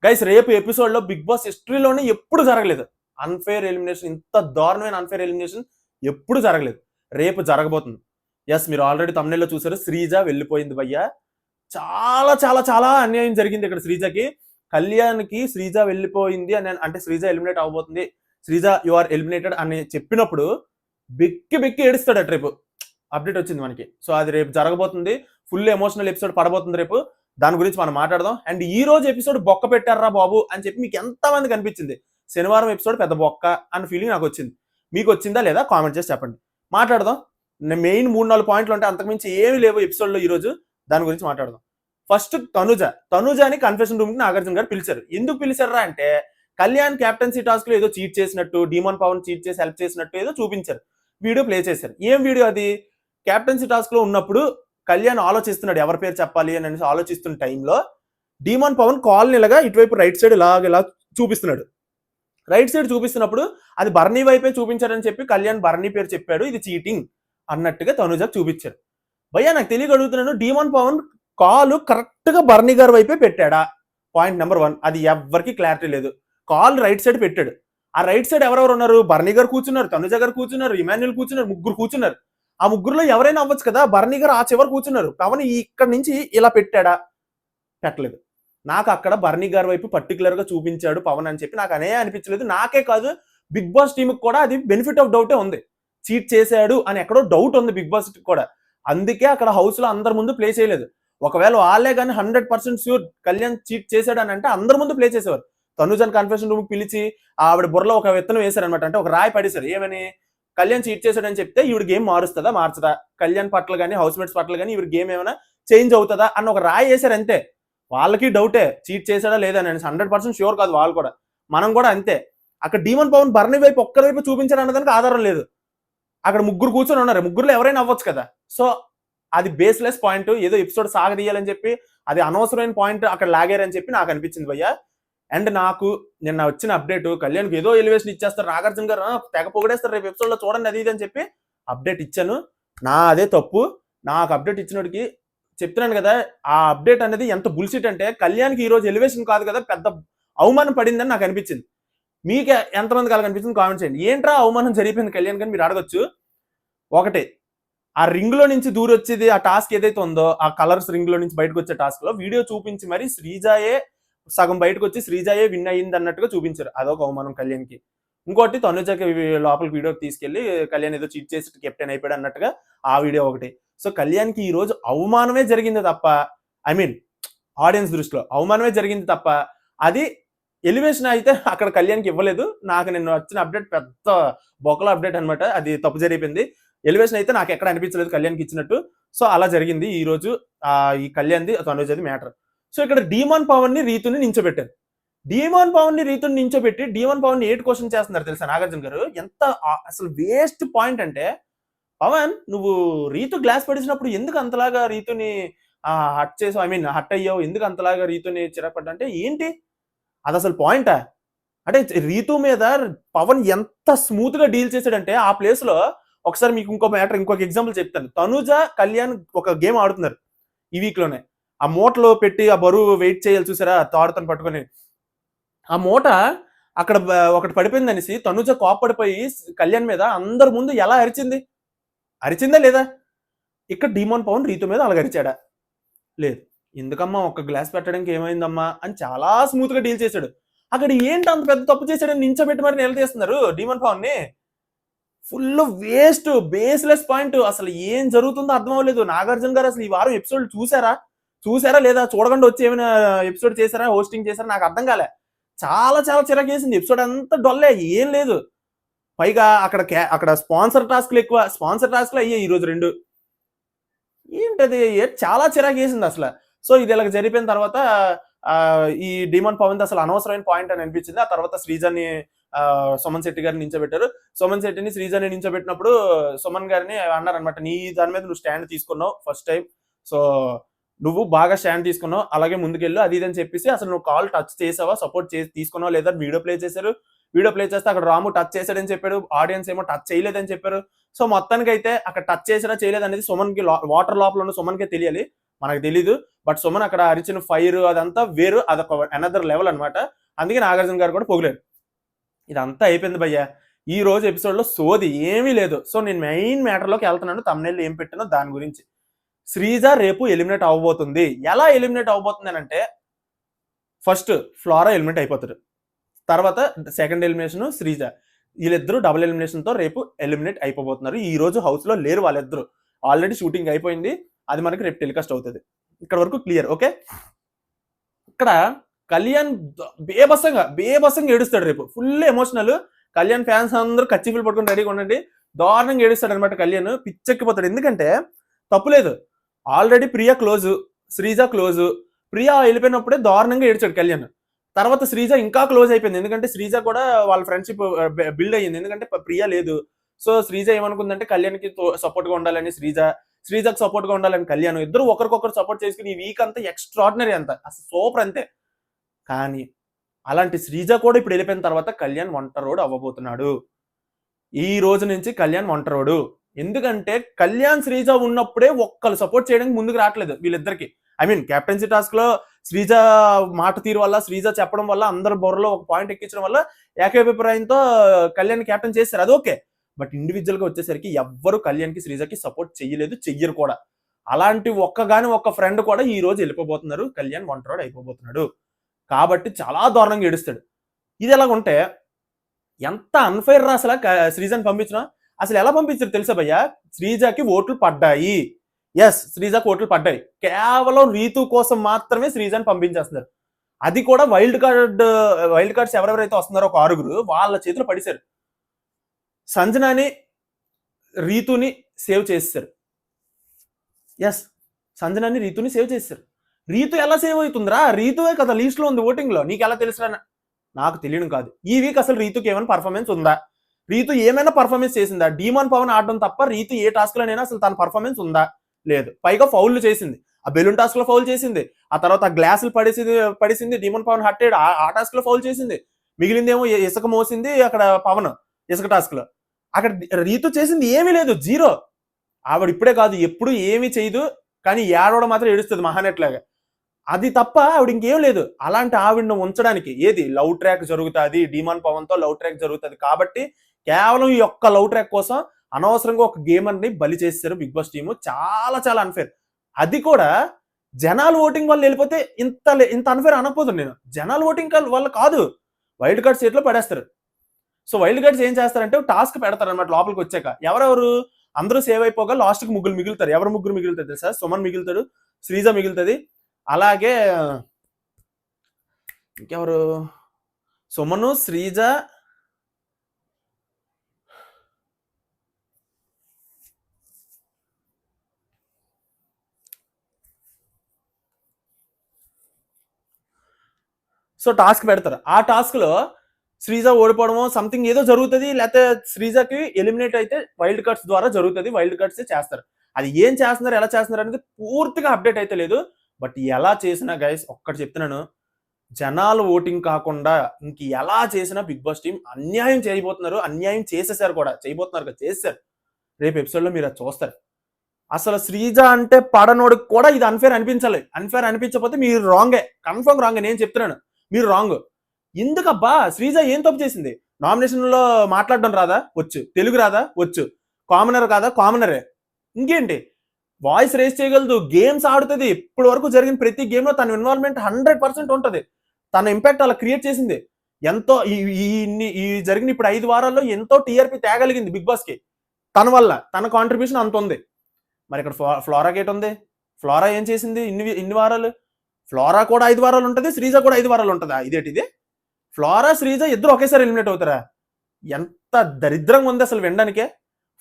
Guys రేపు episode లో big boss హిస్టరీలోనే ఎప్పుడు జరగలేదు అన్ఫేర్ ఎలిమినేషన్. ఇంత దారుణమైన అన్ఫేర్ ఎలిమినేషన్ ఎప్పుడు జరగలేదు. రేపు జరగబోతుంది. ఎస్, మీరు ఆల్రెడీ తమిళలో చూసారు. శ్రీజ వెళ్ళిపోయింది భయ్య. చాలా చాలా చాలా అన్యాయం జరిగింది ఇక్కడ శ్రీజకి. కళ్యాణ్కి శ్రీజ వెళ్ళిపోయింది అని, అంటే శ్రీజ ఎలిమినేట్ అవబోతుంది, శ్రీజ యు ఆర్ ఎలిమినేటెడ్ అని చెప్పినప్పుడు బెక్కి బెక్కి ఏడుస్తాడట. రేపు అప్డేట్ వచ్చింది మనకి. సో అది రేపు జరగబోతుంది. ఫుల్ ఎమోషనల్ ఎపిసోడ్ పడబోతుంది రేపు. దాని గురించి మనం మాట్లాడదాం. అండ్ ఈ రోజు ఎపిసోడ్ బొక్క పెట్టారా బాబు అని చెప్పి మీకు ఎంతమంది కనిపించింది? శనివారం ఎపిసోడ్ పెద్ద బొక్క అన్న ఫీలింగ్ నాకు వచ్చింది. మీకు వచ్చిందా లేదా కామెంట్ చేసి చెప్పండి. మాట్లాడదాం. మెయిన్ 3-4 పాయింట్లు ఉంటాయి, అంతకుమించి ఏమీ లేవు ఎపిసోడ్లో ఈ రోజు. దాని గురించి మాట్లాడదాం. ఫస్ట్ తనుజని కన్ఫెషన్ రూమ్ కి నాగార్జున గారు పిలిచారు. ఎందుకు పిలిచారా అంటే కళ్యాణ్ క్యాప్టెన్సీ టాస్క్ లో ఏదో చీట్ చేసినట్టు, డీమన్ పవన్ చీట్ చేసి హెల్ప్ చేసినట్టు ఏదో చూపించారు. వీడియో ప్లే చేశారు. ఏం వీడియో అది? క్యాప్టెన్సీ టాస్క్ లో ఉన్నప్పుడు కళ్యాణ్ ఆలోచిస్తున్నాడు ఎవరి పేరు చెప్పాలి అని ఆలోచిస్తున్న టైంలో డీమన్ పవన్ కాల్ ఇలాగా ఇటువైపు రైట్ సైడ్ ఇలా చూపిస్తున్నాడు. రైట్ సైడ్ చూపిస్తున్నప్పుడు అది బర్నీ వైపే చూపించారని చెప్పి కళ్యాణ్ బర్నీ పేరు చెప్పాడు, ఇది చీటింగ్ అన్నట్టుగా తనుజకు చూపించారు. భయ్యా నాకు తెలియక అడుగుతున్నాను, డీమన్ పవన్ కాల్ కరెక్ట్ గా బర్నీ గారి వైపే పెట్టాడా? Point number 1. అది ఎవరికి క్లారిటీ లేదు. కాల్ రైట్ సైడ్ పెట్టాడు. ఆ రైట్ సైడ్ ఎవరెవరు ఉన్నారు? బర్నీ గారు కూర్చున్నారు, తనుజ గారు కూర్చున్నారు, ఇమాన్యుల్ కూర్చున్నారు, ముగ్గురు కూర్చున్నారు. ఆ ముగ్గురులో ఎవరైనా అవ్వచ్చు కదా. బర్నీ గారు ఆ చివరి కూర్చున్నారు. పవన్ ఇక్కడ నుంచి ఇలా పెట్టాడా? పెట్టలేదు. నాకు అక్కడ బర్నీ గారి వైపు పర్టికులర్ గా చూపించాడు పవన్ అని చెప్పి నాకు అనే అనిపించలేదు. నాకే కాదు, బిగ్ బాస్ టీమ్ కూడా అది బెనిఫిట్ ఆఫ్ డౌటే ఉంది. చీట్ చేశాడు అని ఎక్కడో డౌట్ ఉంది బిగ్ బాస్ కూడా. అందుకే అక్కడ హౌస్ లో అందరి ముందు ప్లే చేయలేదు. ఒకవేళ వాళ్ళే కానీ 100% ష్యూర్ కళ్యాణ్ చీట్ చేశాడు అని అంటే అందరి ముందు ప్లే చేసేవారు. తనుజన్ కన్ఫెషన్ రూమ్ పిలిచి ఆవిడ బుర్రలో ఒక విత్తనం వేశారనమాట. అంటే ఒక రాయి పడేశారు. ఏమని? కళ్యాణ్ చీట్ చేశాడని చెప్తే ఈవిడ గేమ్ మారుస్తుందా మార్చదా, కళ్యాణ్ పట్ల కానీ హౌస్ మేట్స్ పట్ల కానీ ఈవిడ గేమ్ ఏమైనా చేంజ్ అవుతుందా అన్న ఒక రాయి వేశారు అంతే. వాళ్ళకి డౌటే చీట్ చేశాడా లేదా అని 100% ష్యూర్ కాదు వాళ్ళు కూడా. మనం కూడా అంతే. అక్కడ డీమన్ పవన్ బర్నీ వైపు ఒక్కరి వైపు చూపించాడు అన్నదానికి ఆధారం లేదు. అక్కడ ముగ్గురు కూర్చొని ఉన్నారు. ముగ్గురులో ఎవరైనా అవ్వచ్చు కదా. సో అది బేస్లెస్ పాయింట్. ఏదో ఎపిసోడ్ సాగదీయాలని చెప్పి అది అనవసరమైన పాయింట్ అక్కడ లాగారని చెప్పి నాకు అనిపించింది భయ్య. అండ్ నాకు నిన్న వచ్చిన అప్డేట్, కళ్యాణ్కి ఏదో ఎలివేషన్ ఇచ్చేస్తారు నాగార్జున గారు, తెగ పొగిడేస్తారు రేపు ఎపిసోడ్ లో చూడండి అది ఇది అని చెప్పి అప్డేట్ ఇచ్చాను. నా అదే తప్పు. నాకు అప్డేట్ ఇచ్చినోడికి చెప్తున్నాను కదా, ఆ అప్డేట్ అనేది ఎంత బుల్సిట్ అంటే కళ్యాణ్కి ఈ రోజు ఎలివేషన్ కాదు కదా, పెద్ద అవమానం పడిందని నాకు అనిపించింది. మీకు ఎంతమంది కాలం అనిపించింది కామెంట్ చేయండి. ఏంట్రా అవమానం జరిగిపోయింది కళ్యాణ్ కానీ మీరు అడగచ్చు. ఒకటే, ఆ రింగ్ లో నుంచి దూరం వచ్చేది ఆ టాస్క్ ఏదైతే ఉందో, ఆ కలర్స్ రింగ్ లో నుంచి బయటకు వచ్చే టాస్క్ లో వీడియో చూపించి మరి శ్రీజాయే సగం బయటకు వచ్చి శ్రీజాయే విన్ అయ్యింది అన్నట్టుగా చూపించారు. అదొక అవమానం కళ్యాణ్కి. ఇంకోటి తనుజకి లోపలికి వీడియో తీసుకెళ్లి కళ్యాణ్ ఏదో చీట్ చేసి కెప్టెన్ అయిపోయాడు అన్నట్టుగా ఆ వీడియో ఒకటి. సో కళ్యాణ్కి ఈ రోజు అవమానమే జరిగింది తప్ప, ఐ మీన్ ఆడియన్స్ దృష్టిలో అవమానమే జరిగింది తప్ప అది ఎలివేషన్ అయితే అక్కడ కళ్యాణ్కి ఇవ్వలేదు. నాకు నిన్న వచ్చిన అప్డేట్ పెద్ద బొక్కల అప్డేట్ అనమాట. అది తప్పు జరిగిపోయింది. ఎలివేషన్ అయితే నాకు ఎక్కడ అనిపించలేదు కళ్యాణ్కి ఇచ్చినట్టు. సో అలా జరిగింది ఈ రోజు ఈ కళ్యాణ్ది తనుజది మ్యాటర్. సో ఇక్కడ డీమన్ పవన్ ని రీతుని నించోబెట్టారు. డీమన్ పవన్ ని రీతుని నించోబెట్టి డీమన్ పవన్ ని 8 క్వశ్చన్ చేస్తున్నారు తెలుసా నాగార్జున గారు. ఎంత అసలు వేస్ట్ పాయింట్ అంటే, పవన్ నువ్వు రీతు గ్లాస్ పడిసినప్పుడు ఎందుకు అంతలాగా రీతుని హట్ చేసావు, ఐ మీన్ హట్ అయ్యావు, ఎందుకు అంతలాగా రీతుని చిరపడ్డా అంటే ఏంటి అది అసలు పాయింటా? అంటే రీతు మీద పవన్ ఎంత స్మూత్ గా డీల్ చేశాడంటే ఆ ప్లేస్ లో ఒకసారి మీకు ఇంకొక ఎగ్జాంపుల్ చెప్తాను. తనుజ కళ్యాణ్ ఒక గేమ్ ఆడుతున్నారు ఈ వీక్ లోనే. ఆ మూటలో పెట్టి ఆ బరువు వెయిట్ చేయాలి చూసారా, తాడుతో పట్టుకొని. ఆ మూట అక్కడ ఒకటి పడిపోయింది అనేసి తనుజ కోప్పడిపోయి కళ్యాణ్ మీద అందరి ముందు ఎలా అరిచిందా లేదా? ఇక్కడ డీమన్ పవన్ రీతు మీద అలాగ అరిచాడా? లేదు. ఎందుకమ్మా ఒక గ్లాస్ పెట్టడానికి ఏమైందమ్మా అని చాలా స్మూత్ గా డీల్ చేశాడు. అక్కడ ఏంటి అంత పెద్ద తప్పు చేశాడని నించోబెట్టి మరి నిలదీస్తున్నారు డీమన్ పవన్ ని. Full waste, baseless point. అసలు ఏం జరుగుతుందో అర్థం అవ్వలేదు. నాగార్జున గారు అసలు ఈ వారం ఎపిసోడ్ చూసారా లేదా? చూడకుండా వచ్చి ఏమైనా ఎపిసోడ్ చేశారా, హోస్టింగ్ చేశారా? నాకు అర్థం కాలే. చాలా చాలా చిరాకు చేసింది. ఎపిసోడ్ అంతా డొల్లే, ఏం లేదు. పైగా అక్కడ స్పాన్సర్ టాస్క్లు ఎక్కువ. స్పాన్సర్ టాస్క్లు అయ్యాయి ఈరోజు 2. ఏంటది? చాలా చిరాకు చేసింది అసలు. సో ఇది ఇలా జరిగిపోయిన తర్వాత ఈ డీమన్ పవన్ అసలు అనవసరమైన పాయింట్ అని అనిపించింది. ఆ తర్వాత శ్రీజని సుమన్ శెట్టి గారిని నించోబెట్టారు. సుమన్ శెట్టిని శ్రీజని నించోబెట్టినప్పుడు సుమన్ గారిని అన్నారనమాట, నీ దాని మీద నువ్వు స్టాండ్ తీసుకున్నావు ఫస్ట్ టైం, సో నువ్వు బాగా స్టాండ్ తీసుకున్నావు, అలాగే ముందుకెళ్ళు అది ఇదని చెప్పేసి అసలు నువ్వు కాల్ టచ్ చేసావా, సపోర్ట్ చేసి తీసుకున్నావు లేదా? వీడియో ప్లే చేశారు. వీడియో ప్లే చేస్తే అక్కడ రాము టచ్ చేశాడని చెప్పాడు, ఆడియన్స్ ఏమో టచ్ చేయలేదని చెప్పారు. సో మొత్తానికి అయితే అక్కడ టచ్ చేసినా చేయలేదు అనేది సుమన్కి వాటర్ లోపల ఉన్న సుమన్కే తెలియాలి, మనకు తెలీదు. బట్ సుమన్ అక్కడ అరిచిన ఫైర్ అదంతా వేరు, అదొక అనదర్ లెవెల్ అనమాట. అందుకే నాగార్జున గారు కూడా పొగిలారు. ఇదంతా అయిపోయింది భయ్య. ఈ రోజు ఎపిసోడ్ లో సోది ఏమీ లేదు. సో నేను మెయిన్ మ్యాటర్లోకి వెళ్తున్నాను. తమ్నెల్ ఏం పెట్టానో దాని గురించి. శ్రీజ రేపు ఎలిమినేట్ అవ్వబోతుంది. ఎలా ఎలిమినేట్ అవ్వబోతుంది అని అంటే, ఫస్ట్ ఫ్లోరా ఎలిమినేట్ అయిపోతాడు, తర్వాత సెకండ్ ఎలిమినేషన్ శ్రీజ, వీళ్ళిద్దరూ డబుల్ ఎలిమినేషన్ తో రేపు ఎలిమినేట్ అయిపోతున్నారు. ఈ రోజు హౌస్ లో లేరు వాళ్ళిద్దరు, ఆల్రెడీ షూటింగ్ అయిపోయింది. అది మనకి రేపు టెలికాస్ట్ అవుతుంది. ఇక్కడ వరకు క్లియర్. ఓకే, ఇక్కడ కళ్యాణ్ బేబసంగా ఏడుస్తాడు రేపు. Full emotional. కళ్యాణ్ ఫ్యాన్స్ అందరూ కచ్చిఫీలు పట్టుకుని రెడీగా ఉండండి. దారుణంగా ఏడుస్తాడు అనమాట కళ్యాణ్. పిచ్చెక్కిపోతాడు. ఎందుకంటే తప్పులేదు, already Priya close, Sreeja close. Priya వెళ్ళిపోయినప్పుడే దారుణంగా ఏడ్చాడు కళ్యాణ్. తర్వాత శ్రీజ ఇంకా క్లోజ్ అయిపోయింది, ఎందుకంటే శ్రీజ కూడా వాళ్ళ ఫ్రెండ్షిప్ బిల్డ్ అయ్యింది. ఎందుకంటే ప్రియా లేదు. సో శ్రీజ ఏమనుకుందంటే కళ్యాణ్కి సపోర్ట్ గా ఉండాలని శ్రీజకు సపోర్ట్ గా ఉండాలని కళ్యాణ్. ఇద్దరు ఒకరికొకరు సపోర్ట్ చేసుకుని ఈ వీక్ అంతా ఎక్స్ట్రాడినరీ, అంత అసలు సూపర్ అంతే. కానీ అలాంటి శ్రీజ కూడా ఇప్పుడు వెళ్ళిపోయిన తర్వాత కళ్యాణ్ ఒంటరోడు అవ్వబోతున్నాడు. ఈ రోజు నుంచి కళ్యాణ్ ఒంటరోడు. ఎందుకంటే కళ్యాణ్ శ్రీజ ఉన్నప్పుడే ఒక్కరు సపోర్ట్ చేయడానికి ముందుకు రావట్లేదు వీళ్ళిద్దరికి. ఐ మీన్ కెప్టెన్సీ టాస్క్ లో శ్రీజ మాట తీరు వల్ల, శ్రీజ చెప్పడం వల్ల, అందరు బొర్రలో ఒక పాయింట్ ఎక్కించడం వల్ల ఏకాభిప్రాయంతో కళ్యాణ్ క్యాప్టెన్ చేశారు, అది ఓకే. బట్ ఇండివిజువల్ గా వచ్చేసరికి ఎవ్వరు కళ్యాణ్ కి శ్రీజకి సపోర్ట్ చెయ్యలేదు, చెయ్యరు కూడా. అలాంటి ఒక్క ఫ్రెండ్ కూడా ఈ రోజు వెళ్ళిపోబోతున్నారు. కళ్యాణ్ ఒంటరోడు అయిపోబోతున్నాడు. కాబట్టి చాలా దారుణంగా ఏడుస్తాడు. ఇది ఎలాగుంటే ఎంత అన్ఫైర్ రా అసలు శ్రీజని పంపించిన. అసలు ఎలా పంపించారు తెలుసా భయ్యా? శ్రీజకి ఓట్లు పడ్డాయి. ఎస్, శ్రీజకి ఓట్లు పడ్డాయి. కేవలం రీతు కోసం మాత్రమే శ్రీజని పంపించేస్తున్నారు. అది కూడా వైల్డ్ కార్డ్స్ ఎవరెవరైతే వస్తున్నారో ఒక 6 వాళ్ళ చేతిలో పడేశారు. సంజనాని, రీతుని సేవ్ చేస్తారు. ఎస్, సంజనాని, రీతుని సేవ్ చేస్తారు. రీతు ఎలా సేవ్ అవుతుందిరా? రీతువే కదా లీస్ట్ లో ఉంది ఓటింగ్ లో. నీకు ఎలా తెలుసురా? నాకు తెలియడం కాదు. ఈ వీక్ అసలు రీతుకి ఏమైనా పర్ఫార్మెన్స్ ఉందా? రీతు ఏమైనా పర్ఫార్మెన్స్ చేసిందా? డీమాన్ పవన్ ఆడడం తప్ప రీతు ఏ టాస్క్ లోనైనా అసలు తన పర్ఫార్మెన్స్ ఉందా? లేదు. పైగా ఫౌల్ చేసింది, ఆ బెలూన్ టాస్క్ లో ఫౌల్ చేసింది, ఆ తర్వాత ఆ గ్లాసులు పడేసింది. డీమాన్ పవన్ హట్టేడ్ ఆ టాస్క్ లో ఫౌల్ చేసింది. మిగిలిందేమో ఇసుక మోసింది అక్కడ పవన్ ఇసుక టాస్క్ లో. అక్కడ రీతు చేసింది ఏమీ లేదు, జీరో. ఆవిడ ఇప్పుడే కాదు ఎప్పుడు ఏమీ చేయదు, కానీ ఏడవడం మాత్రం ఏడుస్తుంది మహానెట్లాగా. అది తప్ప ఆవిడ ఇంకేం లేదు. అలాంటి ఆవిడను ఉంచడానికి ఏది లవ్ ట్రాక్ జరుగుతుంది, డీమాన్ పవన్ తో లవ్ ట్రాక్ జరుగుతుంది. కాబట్టి కేవలం ఈ ఒక్క లవ్ ట్రాక్ కోసం అనవసరంగా ఒక గేమర్ ని బలి చేశారు బిగ్ బాస్ టీము. చాలా చాలా అన్ఫేర్. అది కూడా జనాలు ఓటింగ్ వల్ల వెళ్ళిపోతే ఇంత అన్ఫేర్ అనకపోతుంది నేను. జనాలు ఓటింగ్ వల్ల కాదు, వైల్డ్ కార్డ్స్ చేతిలో పడేస్తారు. సో వైల్డ్ కార్డ్స్ ఏం చేస్తారంటే టాస్క్ పెడతారు అనమాట. లోపలికి వచ్చాక ఎవరెవరు అందరూ సేవ్ అయిపోగా లాస్ట్ కి ముగ్గురు మిగులుతారు. ఎవరు ముగ్గురు మిగులుతారు తెలుసా? సుమన్ మిగులుతాడు, శ్రీజ మిగులుతుంది, అలాగే ఇంకెవరు, సుమను, శ్రీజ, సో టాస్క్ పెడతారు. ఆ టాస్క్ లో శ్రీజ ఓడిపోవడమో సంథింగ్ ఏదో జరుగుతుంది, లేకపోతే శ్రీజకి ఎలిమినేట్ అయితే వైల్డ్ కార్డ్స్ ద్వారా జరుగుతుంది. వైల్డ్ కార్డ్స్ చేస్తారు. అది ఏం చేస్తున్నారు, ఎలా చేస్తున్నారు అనేది పూర్తిగా అప్డేట్ అయితే లేదు. బట్ ఎలా చేసినా గైస్ ఒక్కటి చెప్తున్నాను, జనాలు ఓటింగ్ కాకుండా ఇంక ఎలా చేసినా బిగ్ బాస్ టీం అన్యాయం చేయబోతున్నారు. అన్యాయం చేసేసారు కూడా, చేయబోతున్నారు కదా, చేశారు. రేపు ఎపిసోడ్ లో మీరు అది చూస్తారు. అసలు శ్రీజ అంటే పడనోడికి కూడా ఇది అన్ఫేర్ అనిపించాలి. అన్ఫేర్ అనిపించకపోతే మీరు రాంగే, కన్ఫర్మ్ రాంగే. నేను చెప్తున్నాను, మీరు రాంగ్. ఎందుకబ్బా? శ్రీజ ఏం తప్పు చేసింది? నామినేషన్ లో మాట్లాడడం రాదా? వచ్చు. తెలుగు రాదా? వచ్చు. కామనర్ కాదా? కామనరే. ఇంకేంటి? వాయిస్ రేస్ చేయగలదు, గేమ్స్ ఆడుతుంది. ఇప్పటి వరకు జరిగిన ప్రతి గేమ్ లో తన ఇన్వాల్వ్మెంట్ 100% ఉంటుంది. తన ఇంపాక్ట్ అలా క్రియేట్ చేసింది. ఎంతో ఈ జరిగిన ఇప్పుడు 5 వారాల్లో ఎంతో టీఆర్పీ తేగలిగింది బిగ్ బాస్ కి. తన వల్ల తన కాంట్రిబ్యూషన్ అంత ఉంది. మరి ఇక్కడ ఫ్లోరా గేట్ ఉంది. ఫ్లోరా ఏం చేసింది ఇన్ని వారాలు? ఫ్లోరా కూడా 5 వారాలు ఉంటుంది, శ్రీజ కూడా 5 వారాలు ఉంటుందా? ఇదేంటిది? ఫ్లోరా శ్రీజ ఇద్దరు ఒకేసారి ఎలిమినేట్ అవుతారా? ఎంత దరిద్రంగా ఉంది అసలు వినడానికే.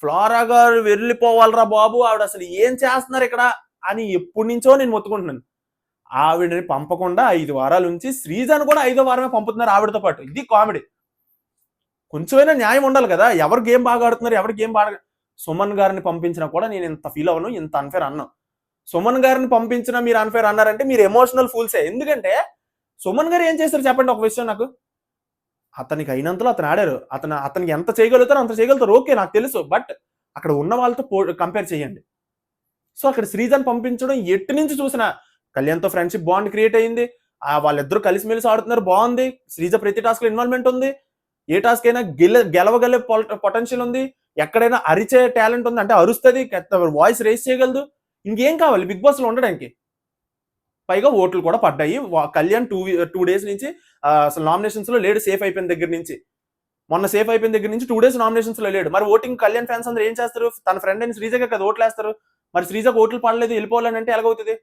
ఫ్లోరా గారు వెళ్ళిపోవాలరా బాబు, ఆవిడ అసలు ఏం చేస్తున్నారు ఇక్కడ అని ఎప్పటి నుంచో నేను మొత్తుకుంటున్నాను. ఆవిడని పంపకుండా 5 వారాల నుంచి శ్రీజను కూడా 5వ వారమే పంపుతున్నారు ఆవిడతో పాటు. ఇది కామెడీ. కొంచెమైనా న్యాయం ఉండాలి కదా. ఎవరు గేమ్ బాగా ఆడుతున్నారు, ఎవరు గేమ్ బాగా. సుమన్ గారిని పంపించినా కూడా నేను ఇంత ఫీల్ అవ్వను, ఇంత అన్ఫేర్ అన్నాను. సుమన్ గారిని పంపించినా మీరు అన్ఫేర్ అన్నారంటే మీరు ఎమోషనల్ ఫూల్సే. ఎందుకంటే సుమన్ గారు ఏం చేస్తారు చెప్పండి ఒక విషయం నాకు. అతనికి అయినంతలో అతను ఆడారు. అతనికి ఎంత చేయగలుగుతారో అంత చేయగలుగుతారు, ఓకే, నాకు తెలుసు. బట్ అక్కడ ఉన్న వాళ్ళతో కంపేర్ చేయండి. సో అక్కడ శ్రీజన్ పంపించడం ఎటు నుంచి చూసినా కళ్యాణ్తో ఫ్రెండ్షిప్ బాండ్ క్రియేట్ అయ్యింది. వాళ్ళిద్దరూ కలిసిమెలిసి ఆడుతున్నారు, బాగుంది. శ్రీజ ప్రతి టాస్క్ లో ఇన్వాల్వ్మెంట్ ఉంది. ఏ టాస్క్ అయినా గెలవగలే పొటెన్షియల్ ఉంది. ఎక్కడైనా అరిచే టాలెంట్ ఉంది, అంటే అరుస్తుంది, వాయిస్ రేస్ చేయగలదు. ఇంకేం కావాలి బిగ్ బాస్ లో ఉండడానికి? పైగా ఓట్లు కూడా పడ్డాయి. కళ్యాణ్ 2 days నుంచి అసలు నామినేషన్స్ లో లేడు. సేఫ్ అయిపోయిన దగ్గర నుంచి, మొన్న సేఫ్ అయిపోయిన దగ్గర నుంచి 2 days నామినేషన్స్ లో లేడు. మరి ఓటింగ్ కళ్యాణ్ ఫ్యాన్స్ అందరూ ఏం చేస్తారు? తన ఫ్రెండ్ అయిన శ్రీజగా కదా ఓట్లు వేస్తారు. మరి శ్రీజకు ఓట్లు పడలేదు, వెళ్ళిపోవాలని అంటే ఎలాగవుతుంది?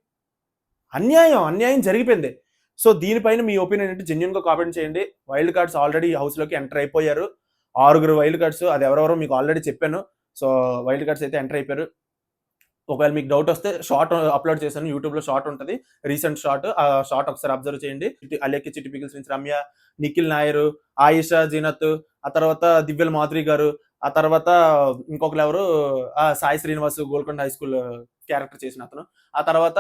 అన్యాయం జరిగిపోయింది. సో దీనిపైన మీ ఒపీనియన్ ఏంటి? జెన్యున్ గా కామెంట్ చేయండి. వైల్డ్ కార్డ్స్ ఆల్రెడీ హౌస్ లోకి ఎంటర్ అయిపోయారు. 6 వైల్డ్ కార్డ్స్, అది ఎవరెవరో మీకు ఆల్రెడీ చెప్పాను. సో వైల్డ్ కార్డ్స్ అయితే ఎంటర్ అయిపోయారు. ఒకవేళ మీకు డౌట్ వస్తే షార్ట్ అప్లోడ్ చేశాను, యూట్యూబ్ లో షార్ట్ ఉంటుంది, రీసెంట్ షార్ట్. ఆ షార్ట్ ఒకసారి అబ్జర్వ్ చేయండి. అలెక్కి చిట్టి పికిల్స్ నుంచి రమ్య, నిఖిల్ నాయర్, ఆయిషా జీనత్, ఆ తర్వాత దివ్యల మాధురి గారు, ఆ తర్వాత ఇంకొకరు ఎవరు, Sai Srinivas Golconda high school character చేసిన అతను, ఆ తర్వాత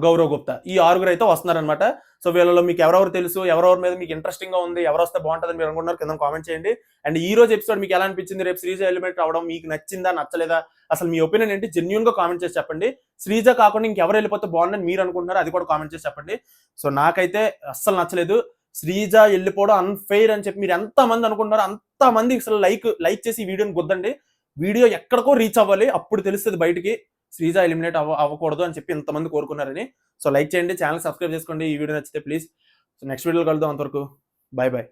గౌరవ్ గుప్తా. ఈ 6 అయితే వస్తున్నారనమాట. సో వీళ్ళలో మీకు ఎవరెవరు తెలుసు, ఎవరెవరి మీద మీకు ఇంట్రెస్టింగ్ గా ఉంది, ఎవరు వస్తే బాగుంటుందని మీరు అనుకుంటున్నారు కింద కామెంట్ చేయండి. అండ్ ఈ రోజు ఎపిసోడ్ మీకు ఎలా అనిపించింది? రేపు శ్రీజ ఎలిమినేట్ అవడం మీకు నచ్చిందా, నచ్చలేదా? అసలు మీ ఒపీనియన్ ఏంటి? జెన్యున్ గా కామెంట్ చేసి చెప్పండి. శ్రీజ కాకుండా ఇంకెవరు వెళ్ళిపోతే బాగుందని మీరు అనుకుంటున్నారు, అది కూడా కామెంట్ చేసి చెప్పండి. సో నాకైతే అస్సలు నచ్చలేదు. శ్రీజ వెళ్ళిపోవడం అన్ఫెయిర్ అని చెప్పి మీరు ఎంత మంది అనుకుంటున్నారో అంత మంది అసలు లైక్ చేసి ఈ వీడియోని గుద్దండి. వీడియో ఎక్కడికో రీచ్ అవ్వాలి, అప్పుడు తెలుస్తుంది బయటికి శ్రీజ ఎలిమినేట్ అవ్వకూడదు అని చెప్పి ఇంతమంది కోరుకున్నారని. సో లైక్ చేయండి, ఛానల్ సబ్స్క్రైబ్ చేసుకోండి. ఈ వీడియో నచ్చితే ప్లీజ్. సో నెక్స్ట్ వీడియోలో కలుద్దాం. అంతవరకు బై బై.